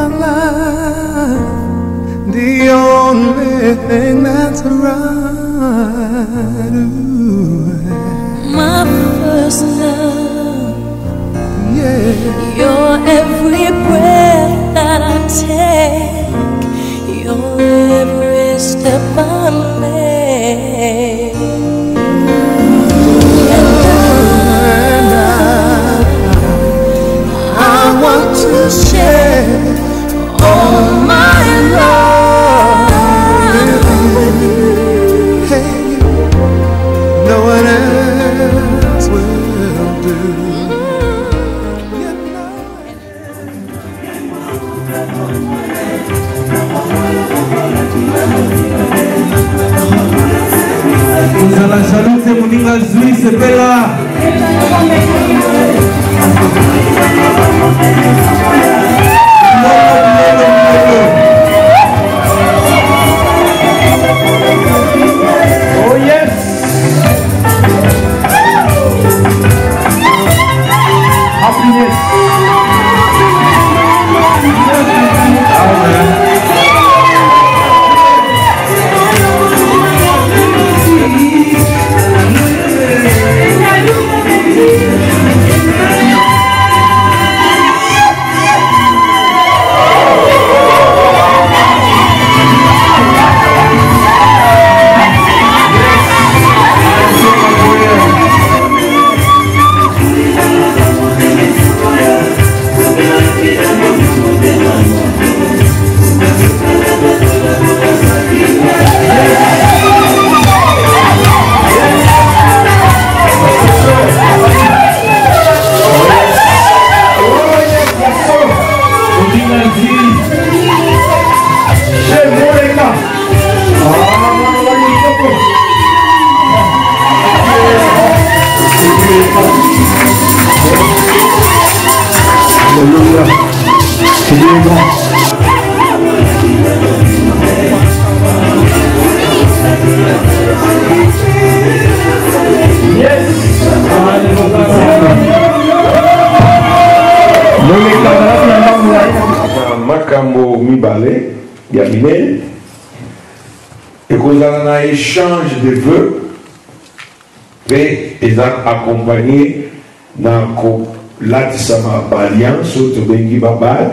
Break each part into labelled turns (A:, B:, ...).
A: my life, the only thing that's right. Ooh.
B: My first love,
A: yeah.
B: Your every breath that I take, your every step I make, and I want to share all my love with you.
A: Hey, no one else will do.
C: La salute Moninga Zui Sepela. Oh yes. Happiness. Amen.
D: Makambo Mibale, Yamine, et qu'on a un échange de vœux, et ils ont accompagné dans l'Atisama Alliance, Bengi Babad,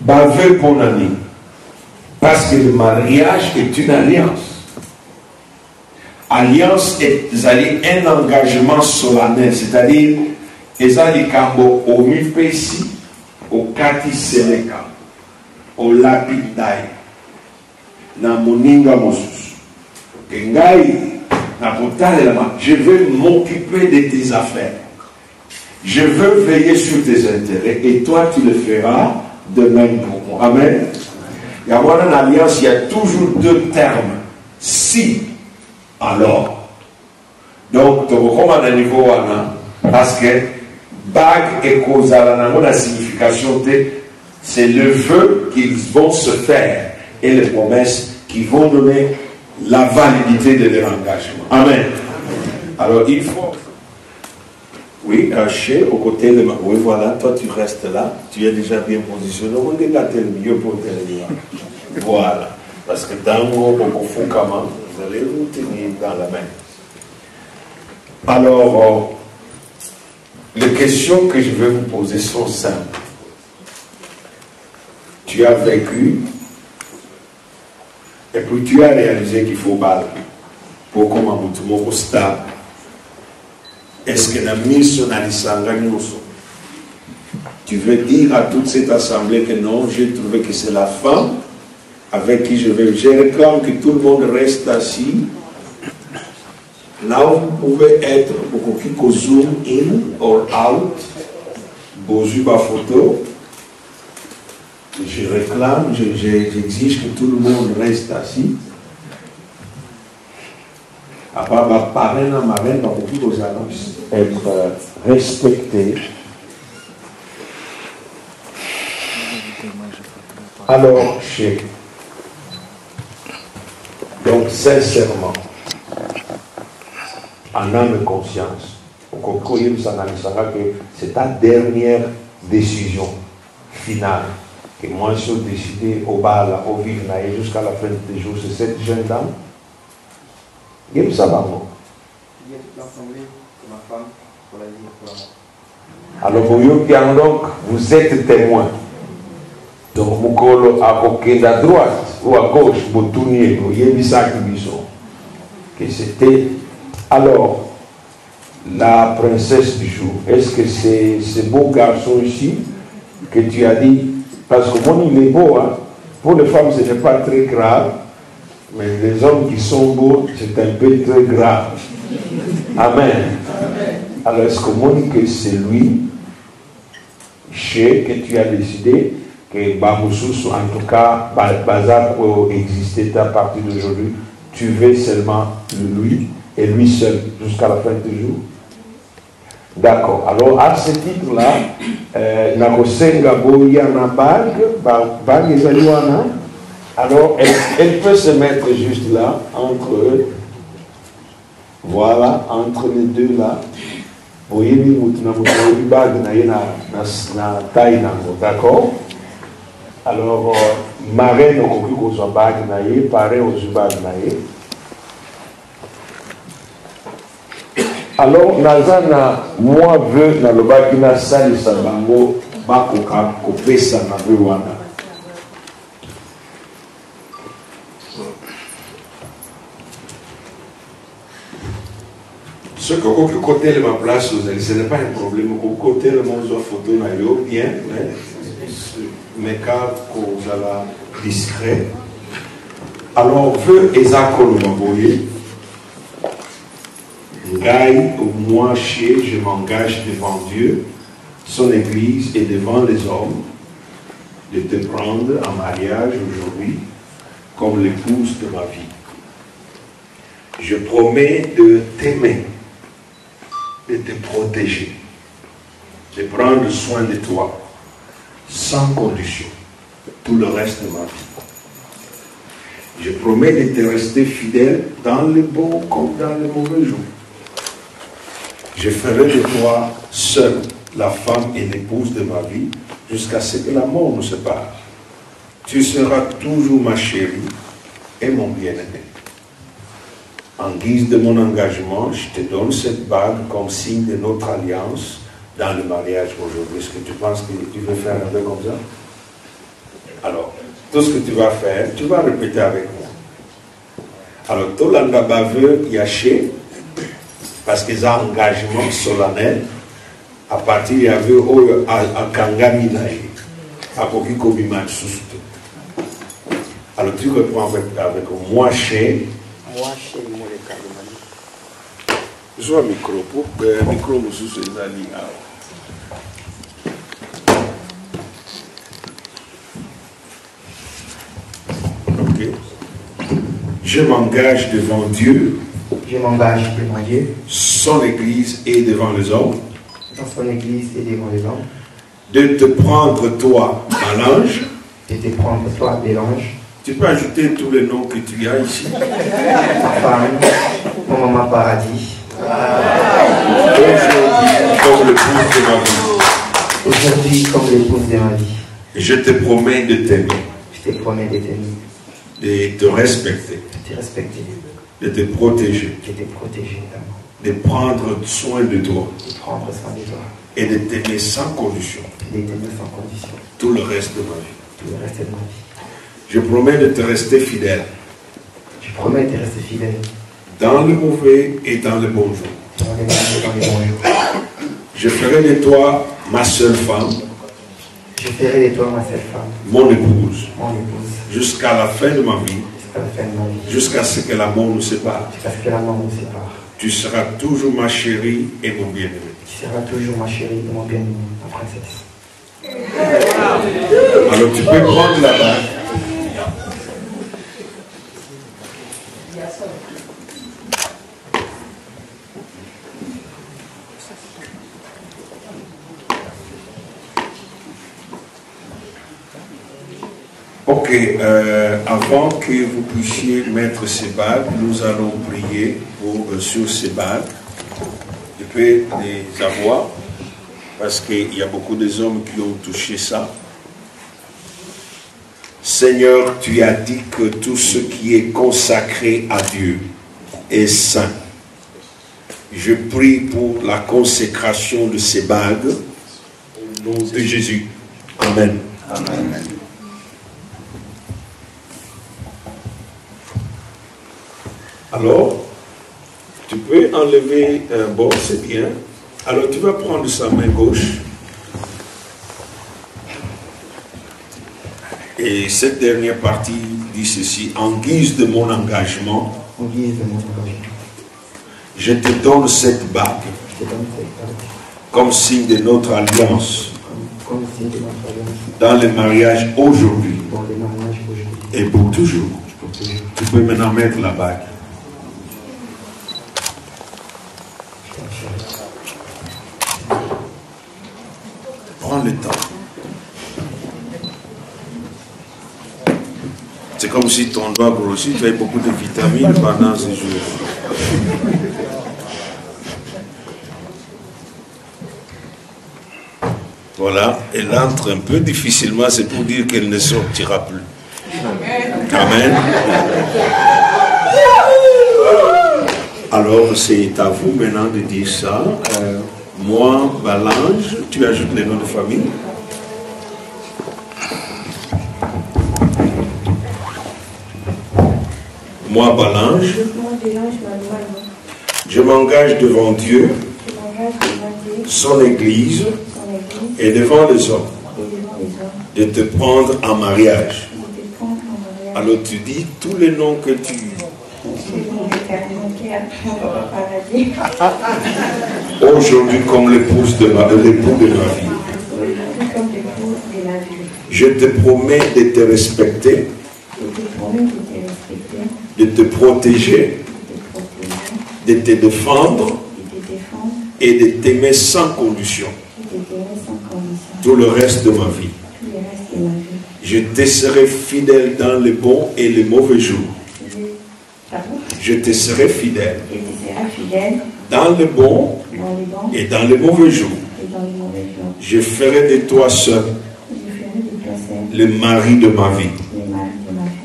D: vœu pour l'année. Parce que le mariage est une alliance. Alliance est un engagement solennel, c'est-à-dire ezali kambo au mipesi au kati seleka au lapidai na moninga mosusu kengai na kotale la je veux m'occuper de tes affaires, je veux veiller sur tes intérêts et toi tu le feras de même pour moi. Amen. Il y a une alliance, il y a toujours deux termes: si, alors. Donc tu recommande à niveau parce que bague et causal, la signification de c'est le vœu qu'ils vont se faire et les promesses qui vont donner la validité de leur engagement. Amen. Alors il faut. Oui, chez au côté de ma. Oui, voilà, toi tu restes là, tu es déjà bien positionné. On regarde le mieux pour te dire. Voilà. Parce que dans le groupe, vous allez vous tenir dans la main. Alors, les questions que je vais vous poser sont simples. Tu as vécu et puis tu as réalisé qu'il faut battre pour comment tout le monde stable. Est-ce que la mise sur tu veux dire à toute cette assemblée que non, j'ai trouvé que c'est la femme avec qui je vais. Je réclame que tout le monde reste assis. Là où vous pouvez être, pour qu'on zoom in or out, bosu ma photo. Je réclame, j'exige que tout le monde reste assis. Après, ma parraine, ma reine, ma copine aux annonces. Être respecté. Alors, chez. Donc, sincèrement, en âme et conscience, que c'est ta dernière
E: décision finale. Que moi, je suis décidé au bal, au vivre jusqu'à la fin des jours, c'est cette jeune dame. Et ça va, moi.
F: Il y a toute l'assemblée de ma femme pour la vie pour la mort.
E: Alors, donc, vous êtes témoin. Donc, vous à droite ou à gauche, vous tournez, vous voyez ça que c'était. Alors, la princesse du jour, est-ce que c'est ce beau garçon ici que tu as dit? Parce que moi, il est beau, hein? Pour les femmes, ce n'est pas très grave, mais les hommes qui sont beaux, c'est un peu très grave. Amen. Alors, est-ce que moi, que c'est lui, que tu as décidé que Bamoussous, en tout cas, Bazar pour exister à partir d'aujourd'hui, tu veux seulement lui et lui seul jusqu'à la fin du jour? D'accord. Alors, à ce titre-là, Nakosenga Boyana Bag Ezaliwana. Alors, elle peut se mettre juste là, entre eux. Voilà, entre les deux là. D'accord? Alors, marraine au cocu qu'on soit bag naïe, pareil aux bag naïe. Alors, Nazana, moi, veux, dans le bakina, sali sabango, bakoka, kopesa na bewana. Ce que au côté de ma place, ce n'est pas un problème. Au côté de mon photo, bien, mais car vous allez discret. Alors, veux Ezako le Maboye. Gaï, moi, je m'engage devant Dieu, son Église et devant les hommes, de te prendre en mariage aujourd'hui comme l'épouse de ma vie. Je promets de t'aimer, de te protéger, de prendre soin de toi, sans condition, tout le reste de ma vie. Je promets de te rester fidèle dans les bons comme dans les mauvais jours. Je ferai de toi seule la femme et l'épouse de ma vie jusqu'à ce que la mort nous sépare. Tu seras toujours ma chérie et mon bien-aimé. En guise de mon engagement, je te donne cette bague comme signe de notre alliance dans le mariage aujourd'hui. Est-ce que tu penses que tu veux faire un peu comme ça? Alors, tout ce que tu vas faire, tu vas répéter avec moi. Alors, tout l'engagement veut yaché, parce que c'est un engagement solennel, à partir de à Kangami Naï, à Kokiko Bimatsustu. Alors, tu reprends avec moi, cher.
F: Moi, chez moi, les Kalimani.
E: Je vois un micro pour que le micro me sous les amis. Ok. Je m'engage devant Dieu.
F: Je m'engage devant Dieu,
E: Son Église et devant les hommes.
F: dans son Église et devant les hommes,
E: De te prendre toi à l'ange.
F: de te prendre toi des anges,
E: Tu peux ajouter tous les noms que tu as ici.
F: ma femme, mon maman paradis,
E: Comme l'épouse de ma vie.
F: aujourd'hui comme l'épouse de ma vie.
E: Et je te promets de t'aimer,
F: Je te promets de t'aimer,
E: de te respecter,
F: de te respecter,
E: de te protéger,
F: de te protéger,
E: de prendre soin de toi
F: de prendre soin de toi,
E: et de t'aimer sans condition
F: de t'aimer sans condition,
E: tout le reste de ma vie.
F: tout le reste de ma vie.
E: Je promets de te rester fidèle
F: Je promets de rester fidèle
E: dans le mauvais et dans le bon jour.
F: dans les mauvais et dans les bons jours.
E: Je ferai de toi ma seule femme,
F: Je ferai de toi ma seule femme,
E: mon épouse,
F: mon épouse,
E: jusqu'à la fin de ma vie,
F: jusqu'à la fin de ma vie,
E: jusqu'à ce que la mort nous sépare.
F: jusqu'à ce que la mort nous sépare.
E: Tu seras toujours ma chérie et mon bien-aimé.
F: Tu seras toujours ma chérie et mon bien-aimé, ma princesse.
E: Alors tu peux prendre la bague. Ok, avant que vous puissiez mettre ces bagues, nous allons prier sur ces bagues. Je peux les avoir. parce qu'il y a beaucoup des hommes qui ont touché ça. Seigneur, tu as dit que tout ce qui est consacré à Dieu est saint. Je prie pour la consécration de ces bagues au nom de Jésus. Amen.
F: Amen.
E: Alors, tu peux enlever un bon, c'est bien. Alors, tu vas prendre sa main gauche. Et cette dernière partie dit ceci: en guise de mon engagement, je te donne cette bague comme signe de notre alliance dans le mariage aujourd'hui et pour toujours. Tu peux maintenant mettre la bague. Prends le temps. C'est comme si ton doigt grossit, tu as beaucoup de vitamines pendant ces jours. Voilà, elle entre un peu difficilement, c'est pour dire qu'elle ne sortira plus. Amen. Alors, c'est à vous maintenant de dire ça. Moi, Balange, tu ajoutes les noms de famille. Moi, Balange, je m'engage devant Dieu, son Église et devant les hommes de te prendre en mariage. Alors tu dis tous les noms que tu... Aujourd'hui comme l'époux de ma vie. Je te promets de te respecter, de te protéger, de te défendre et de t'aimer sans condition tout le reste de ma vie. Je te serai fidèle dans les bons et les mauvais jours. Je te serai fidèle dans les bons et dans les mauvais jours. Je ferai de toi seul le mari de ma vie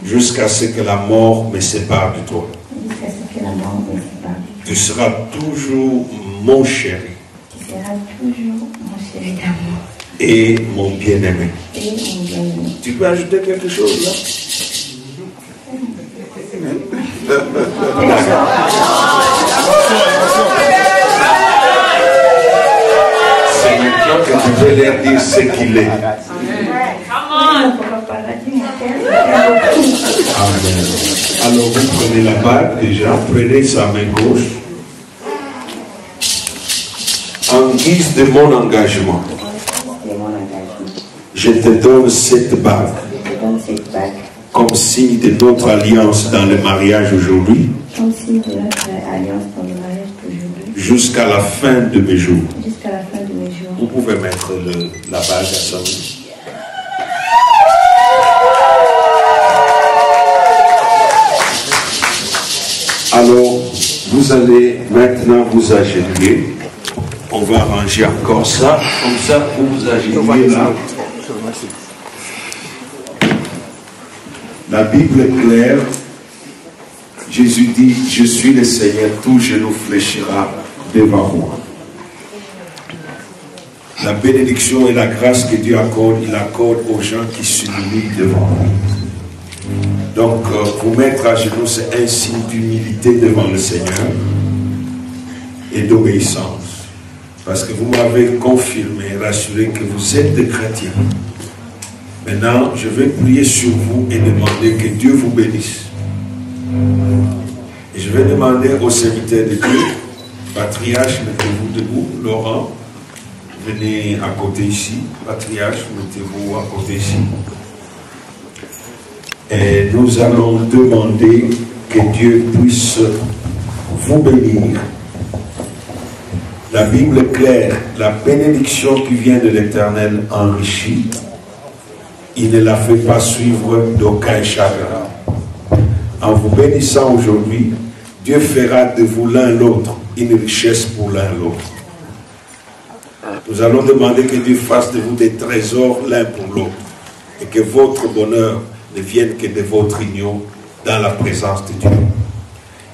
E: jusqu'à ce que la mort me sépare de toi. Tu seras toujours mon chéri et mon bien-aimé. Tu peux ajouter quelque chose là? C'est maintenant que tu peux leur dire ce qu'il est. Amen. Alors vous prenez la bague déjà, prenez sa main gauche. En guise de mon engagement, je te donne cette bague comme signe de notre alliance dans le mariage aujourd'hui, jusqu'à la fin de mes jours. Vous pouvez mettre la bague à sa main. Alors, vous allez maintenant vous agenouiller. On va arranger encore ça, comme ça, pour vous agenouiller là. La Bible est claire. Jésus dit, je suis le Seigneur, tout genou fléchira devant moi. La bénédiction et la grâce que Dieu accorde, il accorde aux gens qui s'humilient devant lui. Donc, vous mettre à genoux, c'est un signe d'humilité devant le Seigneur et d'obéissance. Parce que vous m'avez confirmé, rassuré que vous êtes des chrétiens. Maintenant, je vais prier sur vous et demander que Dieu vous bénisse. Et je vais demander aux serviteurs de Dieu, patriarche, mettez-vous debout, Laurent, venez à côté ici, patriarche, mettez-vous à côté ici. Et nous allons demander que Dieu puisse vous bénir. La Bible est claire, la bénédiction qui vient de l'Éternel enrichit. Il ne la fait pas suivre d'aucun chagrin. En vous bénissant aujourd'hui, Dieu fera de vous l'un l'autre une richesse pour l'un l'autre. Nous allons demander que Dieu fasse de vous des trésors l'un pour l'autre et que votre bonheur ne vienne que de votre union dans la présence de Dieu.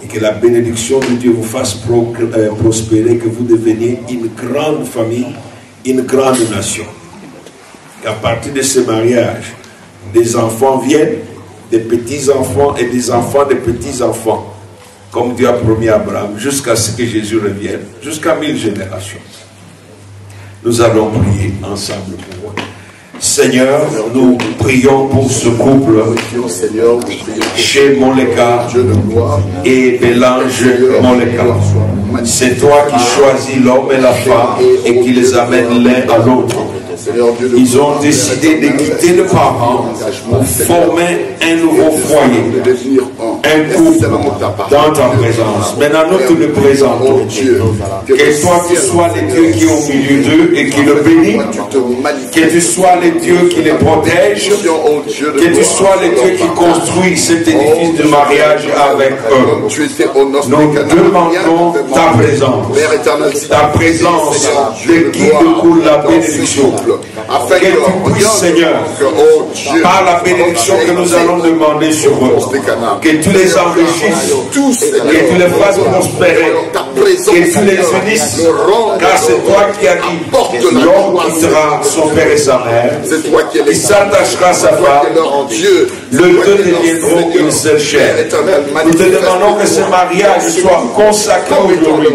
E: Et que la bénédiction de Dieu vous fasse prospérer, que vous deveniez une grande famille, une grande nation. Qu'à partir de ce mariage, des enfants viennent, des petits-enfants et des enfants des petits-enfants, comme Dieu a promis à Abraham, jusqu'à ce que Jésus revienne, jusqu'à 1000 générations. Nous allons prier ensemble pour eux. Seigneur, nous prions pour ce couple chez Moleka et Bélange Moleka. C'est toi qui choisis l'homme et la femme et qui les amène l'un à l'autre. Ils ont décidé de quitter le parent pour former un nouveau foyer, un couple dans ta présence. Maintenant, nous te le présentons. Que toi, tu sois le Dieu qui est au milieu d'eux et qui le bénit. Que tu sois le Dieu qui les protège. Que tu sois le Dieu qui construit cet édifice de mariage avec eux. Nous demandons ta présence. Ta présence de qui coule la bénédiction. Que tu puisses, Seigneur, par la bénédiction que nous allons demander sur eux, que tu les enrichisses, que tu les fasses prospérer, que tu les unisses, car c'est toi qui as dit, l'homme quittera son père et sa mère, il s'attachera à sa femme, le deux deviendront une seule chair. Nous te demandons que ce mariage soit consacré aujourd'hui,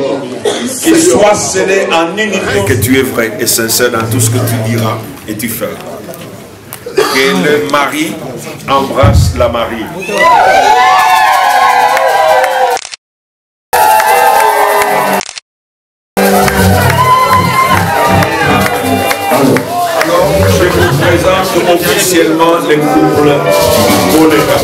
E: qu'il soit scellé en unité, que tu es vrai et sincère dans tout ce que tu diras et tu feras. Que le mari embrasse la mariée. Alors, je vous présente officiellement le couple Moleka.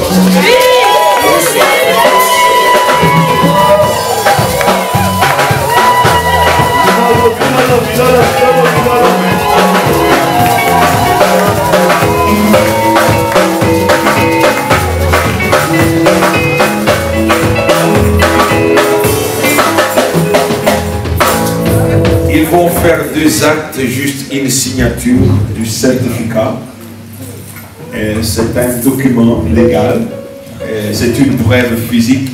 E: Ils vont faire 2 actes, juste une signature du certificat. C'est un document légal. C'est une preuve physique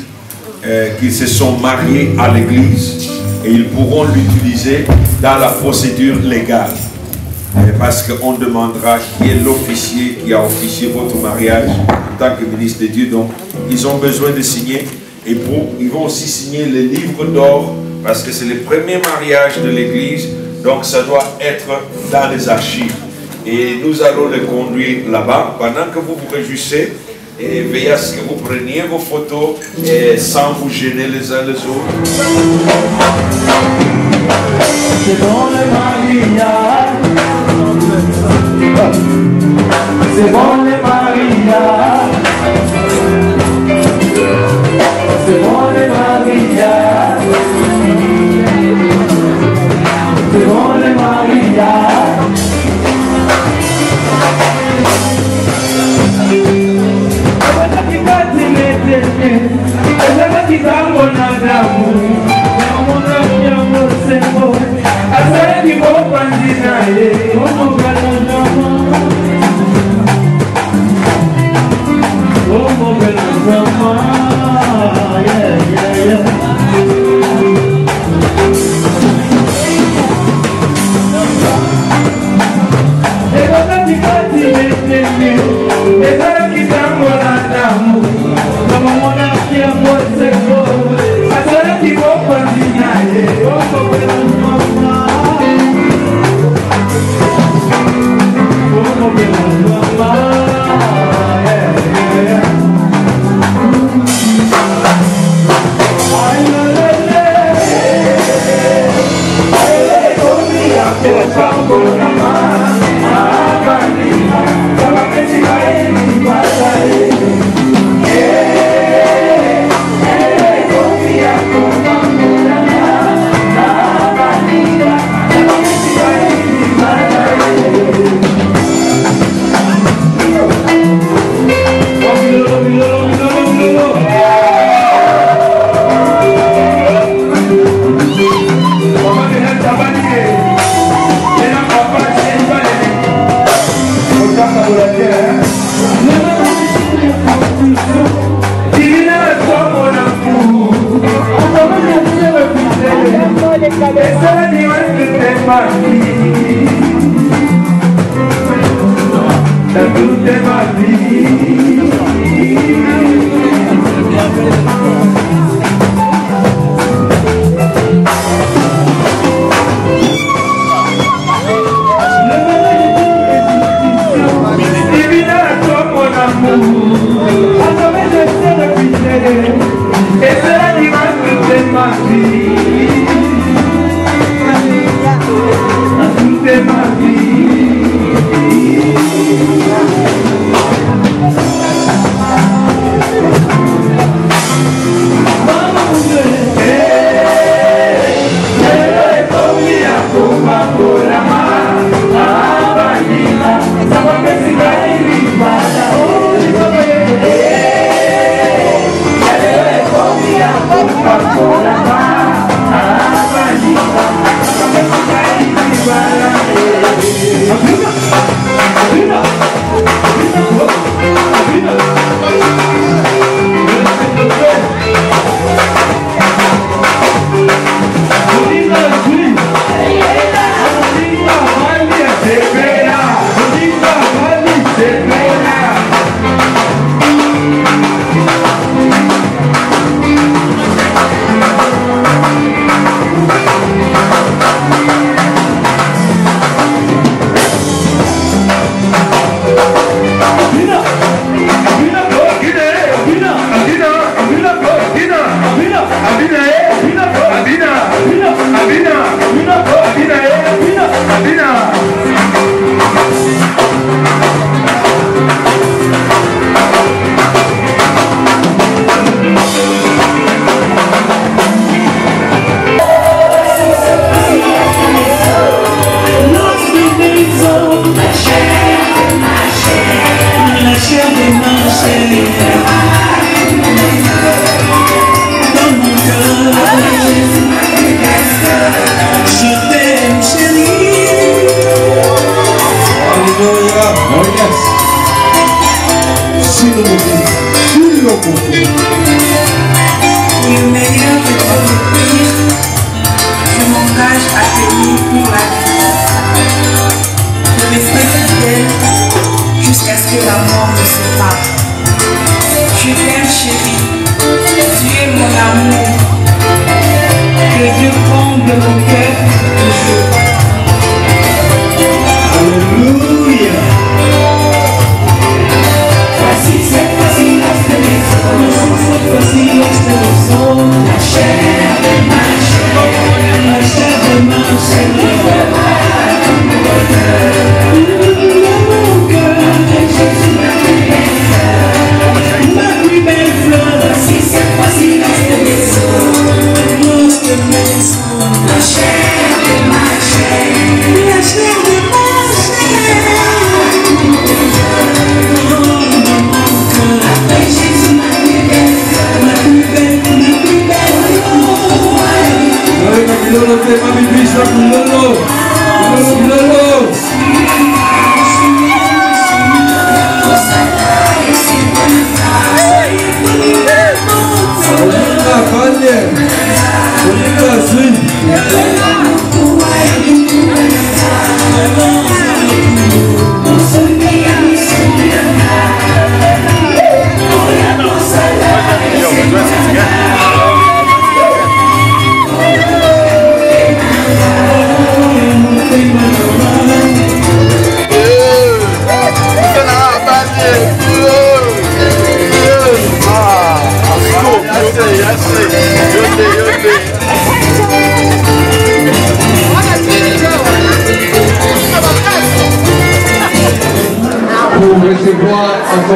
E: qu'ils se sont mariés à l'église et ils pourront l'utiliser dans la procédure légale. Parce qu'on demandera qui est l'officier qui a officié votre mariage en tant que ministre de Dieu. Donc, ils ont besoin de signer. Et ils vont aussi signer les livres d'or parce que c'est le premier mariage de l'église. Donc, ça doit être dans les archives. Et nous allons le conduire là-bas pendant que vous vous réjouissez. Et veillez à ce que vous preniez vos photos et sans vous gêner les uns les autres.
C: C'est bon le mariage. C'est bon le mariage. C'est bon le mariage. C'est bon le mariage. ma vie. Dans toute ma vie. Et cela dira toute ma vie. Toute ma vie.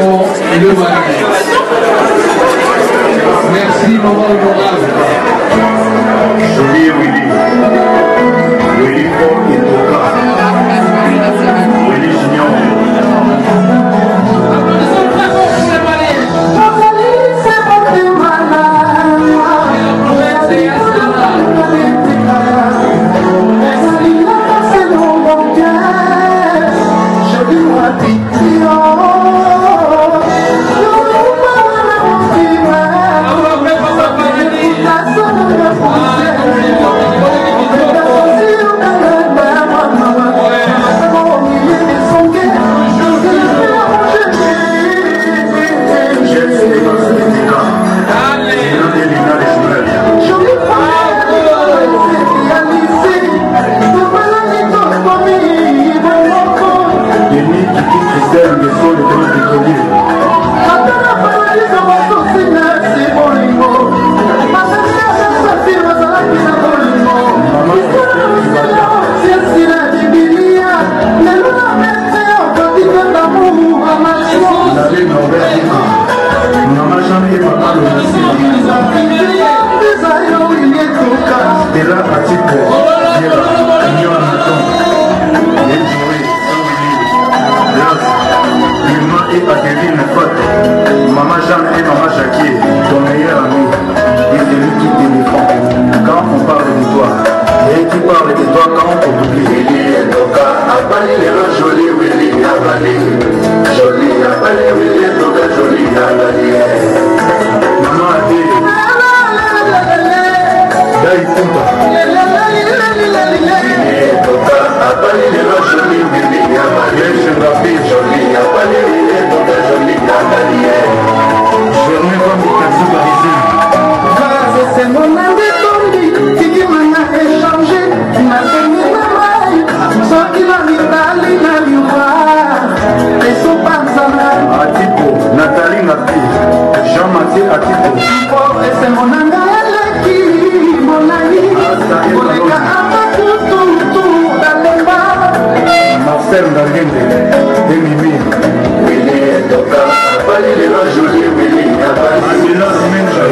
B: Oh,
G: Maman Jeanne et Maman Jackie, ton meilleur ami, et celui qui te défend quand on parle de toi, et qui parle de toi quand on t'oublie. Joli, Willy, joli, Willy, joli, maman a dit, Daï Punta.
A: C'est mon nom de Tondi, qui m'a échangé, m'a donné ma maille, sans qu'il a mis la ligne, et son panzana.
G: Atipo, Nathalie Napi, Jean-Mathieu Atipo.
A: Et c'est mon anga qui, mon ami, mon lega ama tout, dans les bars.
G: Marcel Ndangende, Emimi.
A: Willy est au cas, Abali les joli, Willy, Abali.
G: Amila Menja.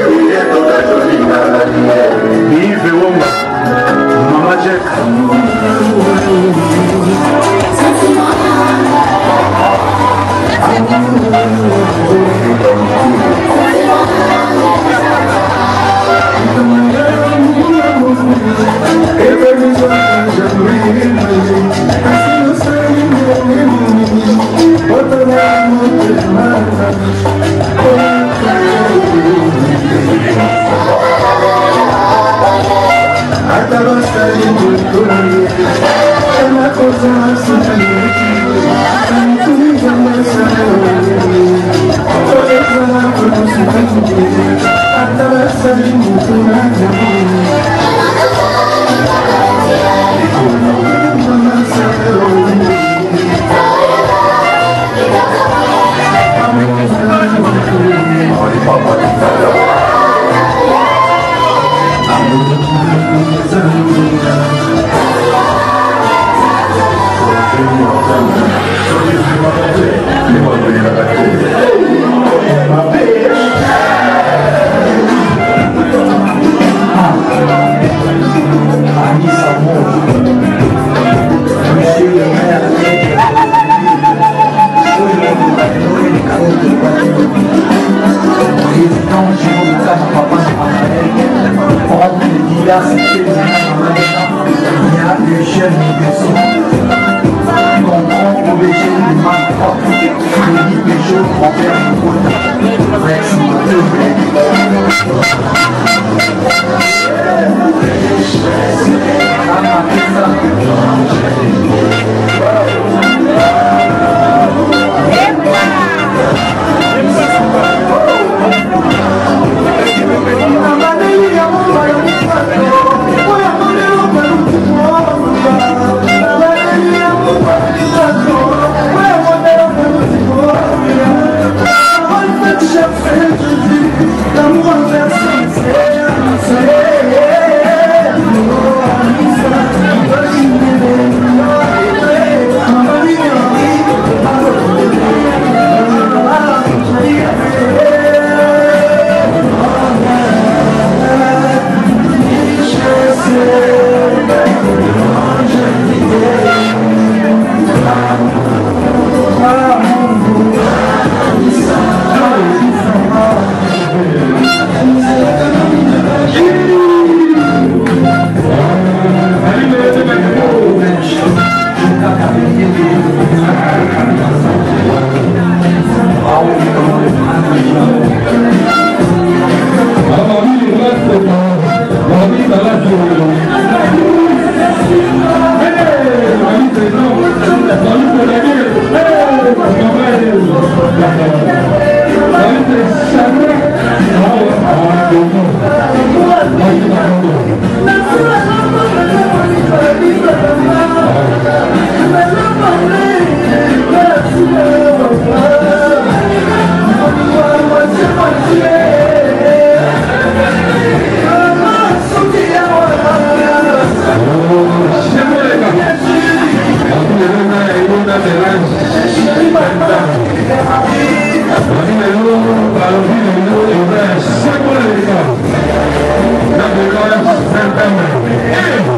A: Willy est au cas, joli, Abali.
G: Yves Womba, Mama Jack.
C: Nevertheless, September.